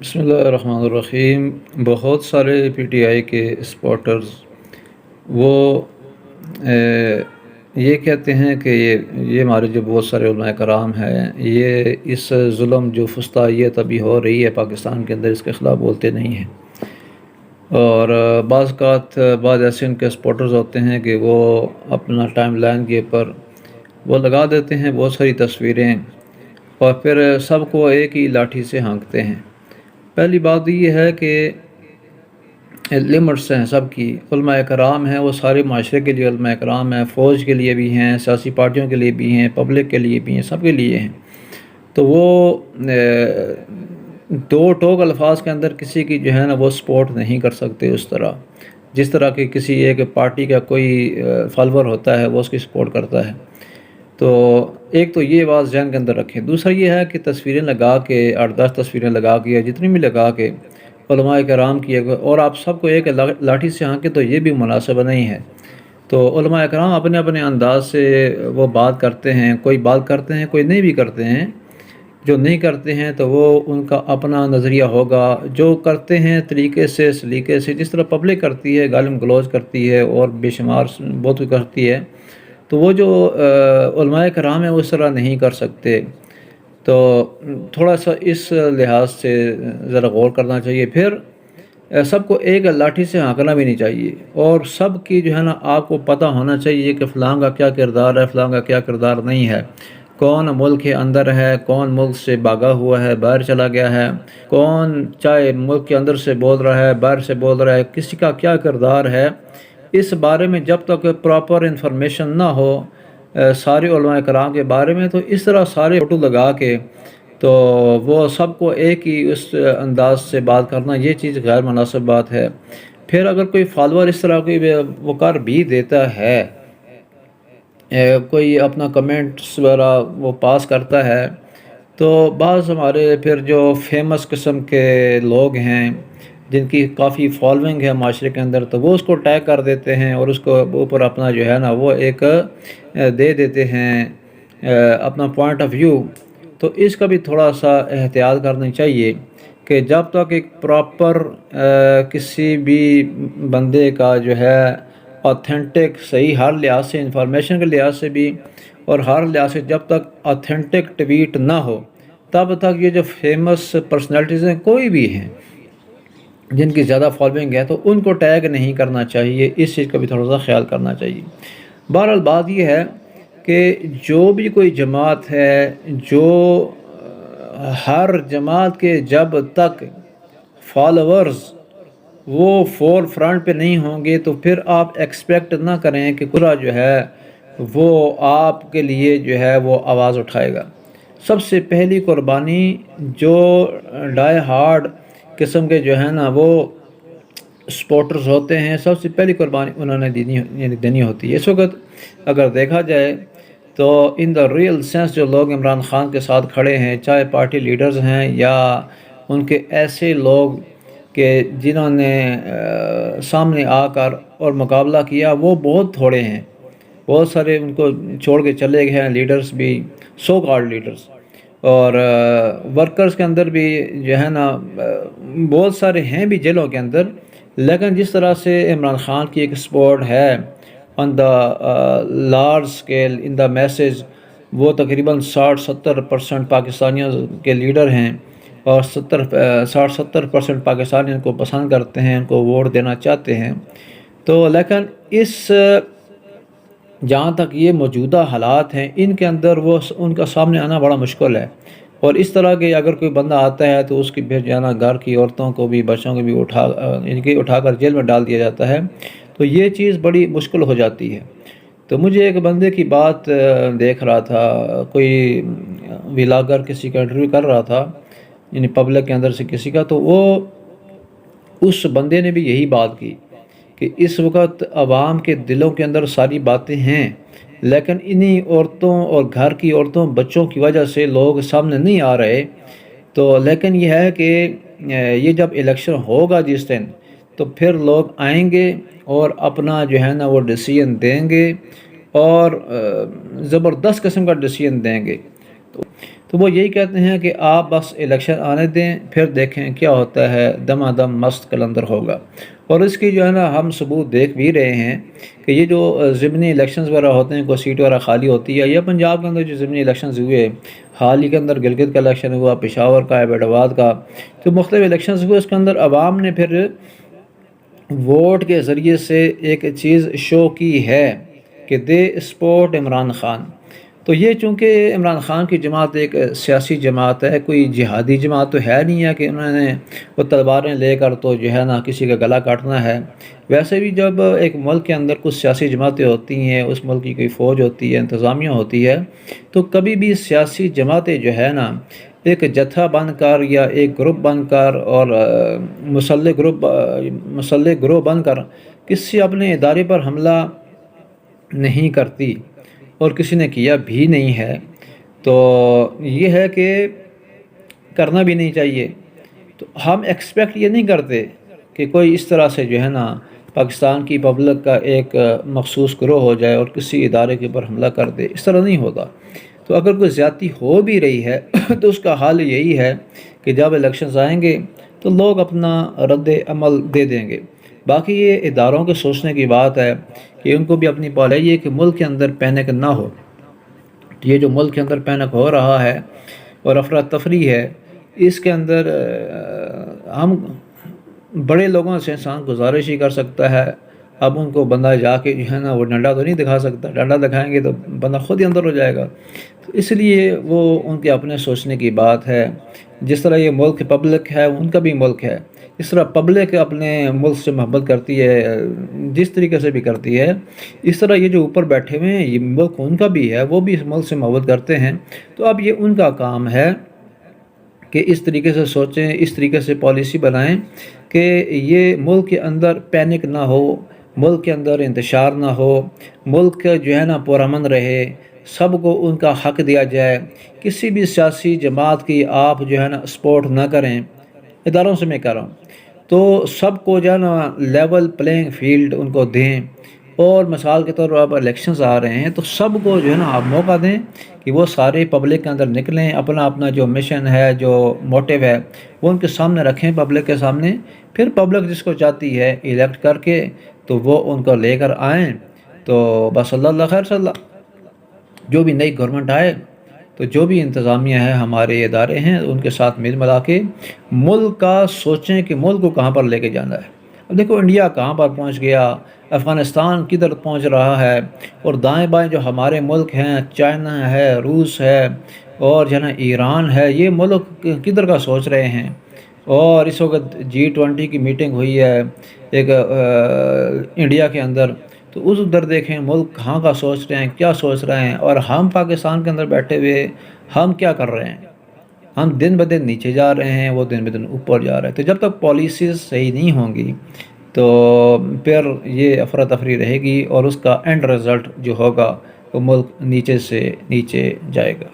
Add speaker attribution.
Speaker 1: بسم اللہ الرحمن الرحیم۔ بہت سارے پی ٹی آئی کے سپورٹرز وہ یہ کہتے ہیں کہ یہ ہمارے جو بہت سارے علماء کرام ہیں، یہ اس ظلم جو فسطائیت ابھی ہو رہی ہے پاکستان کے اندر، اس کے خلاف بولتے نہیں ہیں۔ اور بعض اوقات بعض ایسے ان کے سپورٹرز ہوتے ہیں کہ وہ اپنا ٹائم لائن کے اوپر وہ لگا دیتے ہیں بہت ساری تصویریں، اور پھر سب کو ایک ہی لاٹھی سے ہانکتے ہیں۔ پہلی بات یہ ہے کہ لمٹس ہیں سب کی۔ علماء کرام ہیں وہ سارے معاشرے کے لیے علماء کرام ہیں، فوج کے لیے بھی ہیں، سیاسی پارٹیوں کے لیے بھی ہیں، پبلک کے لیے بھی ہیں، سب کے لیے ہیں۔ تو وہ دو ٹوک الفاظ کے اندر کسی کی جو ہے نا وہ سپورٹ نہیں کر سکتے اس طرح، جس طرح کہ کسی ایک پارٹی کا کوئی فالوور ہوتا ہے وہ اس کی سپورٹ کرتا ہے۔ تو ایک تو یہ بات ذہن کے اندر رکھیں۔ دوسرا یہ ہے کہ تصویریں لگا کے 8-10 تصویریں لگا کے یا جتنی بھی لگا کے علماء کرام کی اور آپ سب کو ایک لاٹھی سے ہانکے تو یہ بھی مناسب نہیں ہے۔ تو علماء کرام اپنے اپنے انداز سے وہ بات کرتے ہیں، کوئی بات کرتے ہیں، کوئی نہیں بھی کرتے ہیں۔ جو نہیں کرتے ہیں تو وہ ان کا اپنا نظریہ ہوگا، جو کرتے ہیں طریقے سے سلیقے سے، جس طرح پبلک کرتی ہے، گالم گلوچ کرتی ہے اور بے شمار بہت کچھ کرتی ہے، تو وہ جو علماء کرام ہیں وہ اس طرح نہیں کر سکتے۔ تو تھوڑا سا اس لحاظ سے ذرا غور کرنا چاہیے۔ پھر سب کو ایک لاٹھی سے ہانکنا بھی نہیں چاہیے، اور سب کی جو ہے نا آپ کو پتہ ہونا چاہیے کہ فلاں کا کیا کردار ہے، فلاں کا کیا کردار نہیں ہے، کون ملک کے اندر ہے، کون ملک سے بھاگا ہوا ہے، باہر چلا گیا ہے، کون چاہے ملک کے اندر سے بول رہا ہے، باہر سے بول رہا ہے، کسی کا کیا کردار ہے، اس بارے میں جب تک پراپر انفارمیشن نہ ہو سارے علماء کرام کے بارے میں، تو اس طرح سارے فوٹو لگا کے تو وہ سب کو ایک ہی اس انداز سے بات کرنا، یہ چیز غیر مناسب بات ہے۔ پھر اگر کوئی فالوور اس طرح کوئی وہ کر بھی دیتا ہے، کوئی اپنا کمنٹس وغیرہ وہ پاس کرتا ہے، تو بعض ہمارے پھر جو فیمس قسم کے لوگ ہیں جن کی کافی فالوئنگ ہے معاشرے کے اندر، تو وہ اس کو ٹیگ کر دیتے ہیں اور اس کو اوپر اپنا جو ہے نا وہ ایک دے دیتے ہیں اپنا پوائنٹ آف ویو۔ تو اس کا بھی تھوڑا سا احتیاط کرنی چاہیے کہ جب تک ایک پراپر کسی بھی بندے کا جو ہے آتھینٹک صحیح ہر لحاظ سے، انفارمیشن کے لحاظ سے بھی اور ہر لحاظ سے، جب تک آتھینٹک ٹویٹ نہ ہو تب تک یہ جو فیمس پرسنالٹیز ہیں کوئی بھی ہیں جن کی زیادہ فالوئنگ ہے تو ان کو ٹیگ نہیں کرنا چاہیے، اس چیز کا بھی تھوڑا سا خیال کرنا چاہیے۔ بہرحال بات یہ ہے کہ جو بھی کوئی جماعت ہے، جو ہر جماعت کے جب تک فالوورز وہ فور فرنٹ پہ نہیں ہوں گے تو پھر آپ ایکسپیکٹ نہ کریں کہ پورا جو ہے وہ آپ کے لیے جو ہے وہ آواز اٹھائے گا۔ سب سے پہلی قربانی جو ڈائی ہارڈ قسم کے جو ہے نا وہ سپورٹرز ہوتے ہیں، سب سے پہلی قربانی انہوں نے دینی ہوتی ہے۔ اس وقت اگر دیکھا جائے تو ان دا ریئل سینس جو لوگ عمران خان کے ساتھ کھڑے ہیں، چاہے پارٹی لیڈرز ہیں یا ان کے ایسے لوگ کہ جنہوں نے سامنے آ کر اور مقابلہ کیا، وہ بہت تھوڑے ہیں۔ بہت سارے ان کو چھوڑ کے چلے گئے ہیں، لیڈرز بھی، سو کالڈ لیڈرز، اور ورکرز کے اندر بھی جو ہے نا بہت سارے ہیں بھی جیلوں کے اندر۔ لیکن جس طرح سے عمران خان کی ایک سپورٹ ہے on the large scale in the message, وہ تقریباً 60-70% پاکستانیوں کے لیڈر ہیں، اور 60-70% پاکستانی ان کو پسند کرتے ہیں، ان کو ووٹ دینا چاہتے ہیں۔ تو لیکن اس جہاں تک یہ موجودہ حالات ہیں ان کے اندر وہ ان کا سامنے آنا بڑا مشکل ہے، اور اس طرح کے اگر کوئی بندہ آتا ہے تو اس کی پھر جانا گھر کی عورتوں کو بھی، بچوں کو بھی اٹھا کر جیل میں ڈال دیا جاتا ہے، تو یہ چیز بڑی مشکل ہو جاتی ہے۔ تو مجھے ایک بندے کی بات دیکھ رہا تھا، کوئی ولاگر کسی کا انٹرویو کر رہا تھا، یعنی پبلک کے اندر سے کسی کا، تو وہ اس بندے نے بھی یہی بات کی کہ اس وقت عوام کے دلوں کے اندر ساری باتیں ہیں، لیکن انہی عورتوں اور گھر کی عورتوں بچوں کی وجہ سے لوگ سامنے نہیں آ رہے۔ تو لیکن یہ ہے کہ یہ جب الیکشن ہوگا جس دن، تو پھر لوگ آئیں گے اور اپنا جو ہے نا وہ ڈیسیژن دیں گے، اور زبردست قسم کا ڈیسیژن دیں گے۔ تو تو وہ یہی کہتے ہیں کہ آپ بس الیکشن آنے دیں، پھر دیکھیں کیا ہوتا ہے، دما دم مست قلندر ہوگا۔ اور اس کی جو ہے نا ہم ثبوت دیکھ بھی رہے ہیں کہ یہ جو ضمنی الیکشنز وغیرہ ہوتے ہیں، کوئی سیٹ وغیرہ خالی ہوتی ہے، یا پنجاب کے اندر جو ضمنی الیکشنز ہوئے، حال ہی کے اندر گلگت کا الیکشن ہوا، پشاور کا، ایبٹ آباد کا، تو مختلف الیکشنز ہوئے، اس کے اندر عوام نے پھر ووٹ کے ذریعے سے ایک چیز شو کی ہے کہ دے سپورٹ عمران خان۔ تو یہ چونکہ عمران خان کی جماعت ایک سیاسی جماعت ہے، کوئی جہادی جماعت تو ہے نہیں ہے کہ انہوں نے وہ تلواریں لے کر تو جو ہے نا کسی کا گلا کاٹنا ہے۔ ویسے بھی جب ایک ملک کے اندر کچھ سیاسی جماعتیں ہوتی ہیں، اس ملک کی کوئی فوج ہوتی ہے، انتظامیہ ہوتی ہے، تو کبھی بھی سیاسی جماعتیں جو ہے نا ایک جتھا بن کر یا ایک گروپ بن کر اور مسلح گروہ بن کر کسی اپنے ادارے پر حملہ نہیں کرتی، اور کسی نے کیا بھی نہیں ہے۔ تو یہ ہے کہ کرنا بھی نہیں چاہیے۔ تو ہم ایکسپیکٹ یہ نہیں کرتے کہ کوئی اس طرح سے جو ہے نا پاکستان کی پبلک کا ایک مخصوص گروہ ہو جائے اور کسی ادارے کے اوپر حملہ کر دے، اس طرح نہیں ہوتا۔ تو اگر کوئی زیادتی ہو بھی رہی ہے تو اس کا حل یہی ہے کہ جب الیکشنز آئیں گے تو لوگ اپنا رد عمل دے دیں گے۔ باقی یہ اداروں کے سوچنے کی بات ہے کہ ان کو بھی اپنی پالیسی ہے کہ ملک کے اندر پینک نہ ہو۔ یہ جو ملک کے اندر پینک ہو رہا ہے اور افراتفری ہے، اس کے اندر ہم بڑے لوگوں سے انسان گزارش ہی کر سکتا ہے۔ اب ان کو بندہ جا کے جو ہے نا وہ ڈنڈا تو نہیں دکھا سکتا، ڈنڈا دکھائیں گے تو بندہ خود ہی اندر ہو جائے گا۔ تو اس لیے وہ ان کے اپنے سوچنے کی بات ہے۔ جس طرح یہ ملک پبلک ہے، ان کا بھی ملک ہے، اس طرح پبلک اپنے ملک سے محبت کرتی ہے، جس طریقے سے بھی کرتی ہے، اس طرح یہ جو اوپر بیٹھے ہوئے ہیں یہ ملک ان کا بھی ہے، وہ بھی اس ملک سے محبت کرتے ہیں۔ تو اب یہ ان کا کام ہے کہ اس طریقے سے سوچیں، اس طریقے سے پالیسی بنائیں کہ یہ ملک کے اندر پینک نہ ہو، ملک کے اندر انتشار نہ ہو، ملک جو ہے نا پرامن رہے، سب کو ان کا حق دیا جائے۔ کسی بھی سیاسی جماعت کی آپ جو ہے نا سپورٹ نہ کریں، اداروں سے میں کہہ رہا ہوں، تو سب کو جو ہے نا لیول پلینگ فیلڈ ان کو دیں۔ اور مثال کے طور پر اب الیکشنز آ رہے ہیں تو سب کو جو ہے نا آپ موقع دیں کہ وہ سارے پبلک کے اندر نکلیں، اپنا اپنا جو مشن ہے، جو موٹیو ہے، وہ ان کے سامنے رکھیں، پبلک کے سامنے۔ پھر پبلک جس کو چاہتی ہے الیکٹ کر کے تو وہ ان کو لے کر آئیں۔ تو بس اللہ خیر صلی اللہ، جو بھی نئی گورنمنٹ آئے تو جو بھی انتظامیہ ہے، ہمارے ادارے ہیں، ان کے ساتھ مل ملا کے ملک کا سوچیں کہ ملک کو کہاں پر لے کے جانا ہے۔ اب دیکھو انڈیا کہاں پر پہنچ گیا، افغانستان کدھر پہنچ رہا ہے، اور دائیں بائیں جو ہمارے ملک ہیں، چائنا ہے، روس ہے، اور جو ہے نا ایران ہے، یہ ملک کدھر کا سوچ رہے ہیں۔ اور اس وقت G20 کی میٹنگ ہوئی ہے ایک انڈیا کے اندر، تو اس ادھر دیکھیں ملک کہاں کا سوچ رہے ہیں، کیا سوچ رہے ہیں، اور ہم پاکستان کے اندر بیٹھے ہوئے ہم کیا کر رہے ہیں۔ ہم دن بدن نیچے جا رہے ہیں، وہ دن بدن اوپر جا رہے ہیں۔ تو جب تک پالیسیز صحیح نہیں ہوں گی تو پھر یہ افراتفری رہے گی، اور اس کا اینڈ رزلٹ جو ہوگا وہ ملک نیچے سے نیچے جائے گا۔